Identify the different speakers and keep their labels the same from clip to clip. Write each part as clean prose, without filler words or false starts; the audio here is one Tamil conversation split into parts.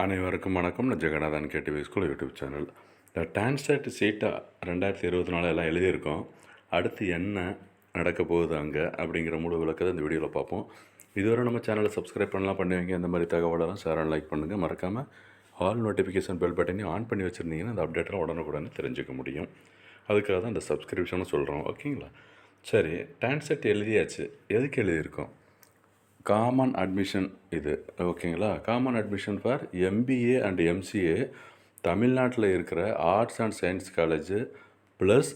Speaker 1: அனைவருக்கும் வணக்கம். நான் Jeganathan KTV school YouTube channel. இந்த டான்செட் சீட்டா 2024 எல்லாம் எழுதியிருக்கோம். அடுத்து என்ன நடக்க போகுது அங்கே அப்படிங்கிற முழு விளக்கத்தை இந்த வீடியோவில் பார்ப்போம். இதுவரை நம்ம சேனலை சப்ஸ்கிரைப் பண்ணலாம், பண்ணுவீங்க. இந்த மாதிரி தகவலெல்லாம் ஷேர் அண்ட் லைக் பண்ணுங்கள். மறக்காமல் ஆல் நோட்டிஃபிகேஷன் பெல் பட்டனையும் ஆன் பண்ணி வச்சுருந்தீங்கன்னா அந்த அப்டேட்டெலாம் உடனுக்குடனே தெரிஞ்சுக்க முடியும். அதுக்காக தான் இந்த சப்ஸ்கிரிப்ஷனும் சொல்கிறோம். ஓகேங்களா? சரி, டான்செட் எழுதியாச்சு. எதுக்கு எழுதியிருக்கோம்? காமன் அட்மிஷன் இது. ஓகேங்களா? Common admission for MBA and MCA தமிழ்நாட்டில் இருக்கிற arts and science college plus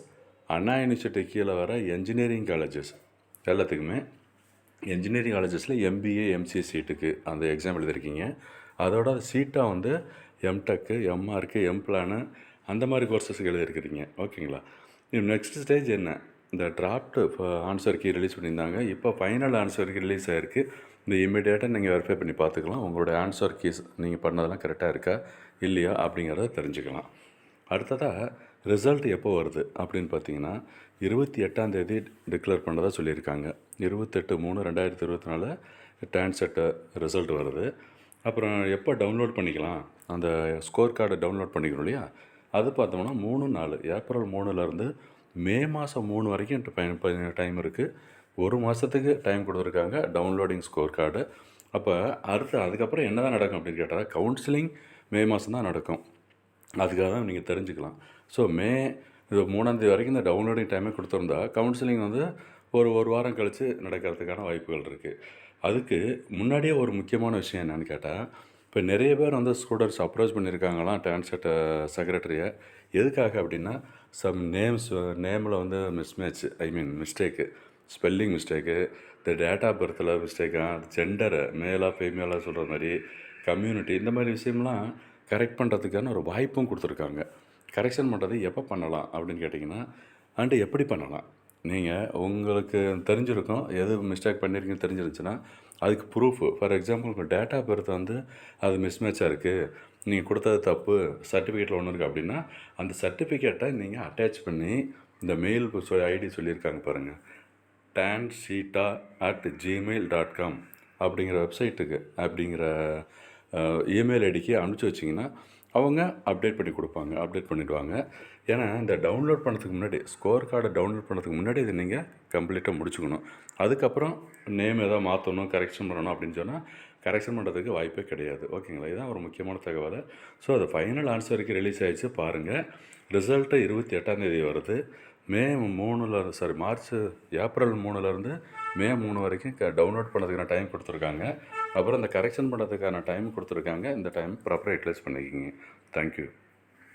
Speaker 1: Anna university கீழே வர என்ஜினியரிங் காலேஜஸ் எல்லாத்துக்குமே என்ஜினியரிங் காலேஜஸில் எம்பிஏ எம்சிஏ சீட்டுக்கு அந்த எக்ஸாம் எழுதியிருக்கீங்க. அதோட சீட்டாக வந்து எம்டெக்கு, எம்ஆர்க்கு, எம்பிளானு அந்த மாதிரி கோர்சஸுக்கு எழுதியிருக்கிறீங்க. ஓகேங்களா? நெக்ஸ்ட் ஸ்டேஜ் என்ன? இந்த டிராஃப்ட் ஆன்சர் கீ ரிலீஸ் பண்ணியிருந்தாங்க. இப்போ ஃபைனல் ஆன்சர் கீ ரிலீஸ் ஆகிருக்கு. இந்த இமீடியட்டாக நீங்கள் வெரிஃபை பண்ணி பார்த்துக்கலாம். உங்களோட ஆன்சர் கீஸ் நீங்கள் பண்ணதெல்லாம் கரெக்டாக இருக்கா இல்லையா அப்படிங்கிறத தெரிஞ்சுக்கலாம். அடுத்ததாக ரிசல்ட் எப்போ வருது அப்படின்னு பார்த்தீங்கன்னா 28ஆம் டிக்ளேர் பண்ணதாக சொல்லியிருக்காங்க. 28/3/2024 டான்செட்டு ரிசல்ட் வருது. அப்புறம் எப்போ டவுன்லோட் பண்ணிக்கலாம்? அந்த ஸ்கோர் கார்டை டவுன்லோட் பண்ணிக்கணும் இல்லையா? அது பார்த்தோம்னா 3 ஏப்ரல் 3லேருந்து மே மாதம் 3 வரைக்கும் டைம் இருக்குது. 1 மாதத்துக்கு டைம் கொடுத்துருக்காங்க டவுன்லோடிங் ஸ்கோர் கார்டு. அப்போ அதுக்கப்புறம் என்ன தான் நடக்கும் அப்படின்னு கேட்டால் கவுன்சிலிங் மே மாதம் தான் நடக்கும். அதுக்காக தான் நீங்கள் தெரிஞ்சுக்கலாம். ஸோ மே 3 வரைக்கும் இந்த டவுன்லோடிங் டைமே கொடுத்துருந்தா கவுன்சிலிங் வந்து ஒரு வாரம் கழித்து நடக்கிறதுக்கான வாய்ப்புகள் இருக்குது. அதுக்கு முன்னாடியே ஒரு முக்கியமான விஷயம் என்னென்னு கேட்டால், இப்போ நிறைய பேர் வந்து ஸ்டூடெண்ட்ஸ் அப்ரோச் பண்ணியிருக்காங்களாம் டான்செட் செக்ரட்டரியை. எதுக்காக அப்படின்னா நேமில் வந்து மிஸ்மேட்ச், மிஸ்டேக்கு, ஸ்பெல்லிங் மிஸ்டேக்கு, இந்த டேட் ஆஃப் பர்த்தில் மிஸ்டேக்காக, ஜெண்டரை மேலாக ஃபீமேலாக சொல்கிற மாதிரி, கம்யூனிட்டி, இந்த மாதிரி விஷயம்லாம் கரெக்ட் பண்ணுறதுக்கான ஒரு வாய்ப்பும் கொடுத்துருக்காங்க. கரெக்ஷன் பண்ணுறது எப்போ பண்ணலாம் அப்படின்னு கேட்டிங்கன்னா, எப்படி பண்ணலாம்? நீங்கள் உங்களுக்கு தெரிஞ்சிருக்கும் எது மிஸ்டேக் பண்ணியிருக்கீங்கன்னு தெரிஞ்சிருச்சுன்னா அதுக்கு ப்ரூஃபு. ஃபார் எக்ஸாம்பிள் உங்கள் டேட் ஆஃப் பர்த் வந்து அது மிஸ்மேட்சாக இருக்குது, நீங்கள் கொடுத்தது தப்பு, சர்டிஃபிகேட்டில் ஒன்று இருக்குது அப்படின்னா அந்த சர்டிஃபிகேட்டை நீங்கள் அட்டாச் பண்ணி இந்த மெயில் ஐடி சொல்லியிருக்காங்க பாருங்கள், tansheeta@gmail.com அப்படிங்கிற வெப்சைட்டுக்கு அப்படிங்கிற இமெயில் ஐடிக்கு அனுப்பிச்சி வச்சிங்கன்னா அவங்க அப்டேட் பண்ணிவிடுவாங்க. ஏன்னா இந்த டவுன்லோட் பண்ணுறதுக்கு முன்னாடி, ஸ்கோர் கார்டை டவுன்லோட் பண்ணுறதுக்கு முன்னாடி இதை நீங்கள் கம்ப்ளீட்டாக முடிச்சுக்கணும். அதுக்கப்புறம் நேம் எதாவது மாற்றணும், கரெக்ஷன் பண்ணணும் அப்படின்னு சொன்னால் கரெக்ஷன் பண்ணுறதுக்கு வாய்ப்பே கிடையாது. ஓகேங்களா? இதுதான் ஒரு முக்கியமான தகவல். ஸோ அது ஃபைனல் ஆன்சருக்கு ரிலீஸ் ஆகிடுச்சு பாருங்கள். ரிசல்ட்டு 28ஆம் வருது. ஏப்ரல் 3லேருந்து மே 3 வரைக்கும் டவுன்லோட் பண்ணுறதுக்கான டைம் கொடுத்துருக்காங்க. அப்புறம் இந்த கரெக்ஷன் பண்ணுறதுக்கான டைம் கொடுத்துருக்காங்க. இந்த டைம் ப்ராப்பராக யூட்டிலைஸ் பண்ணிக்கிங்க. தேங்க்யூ.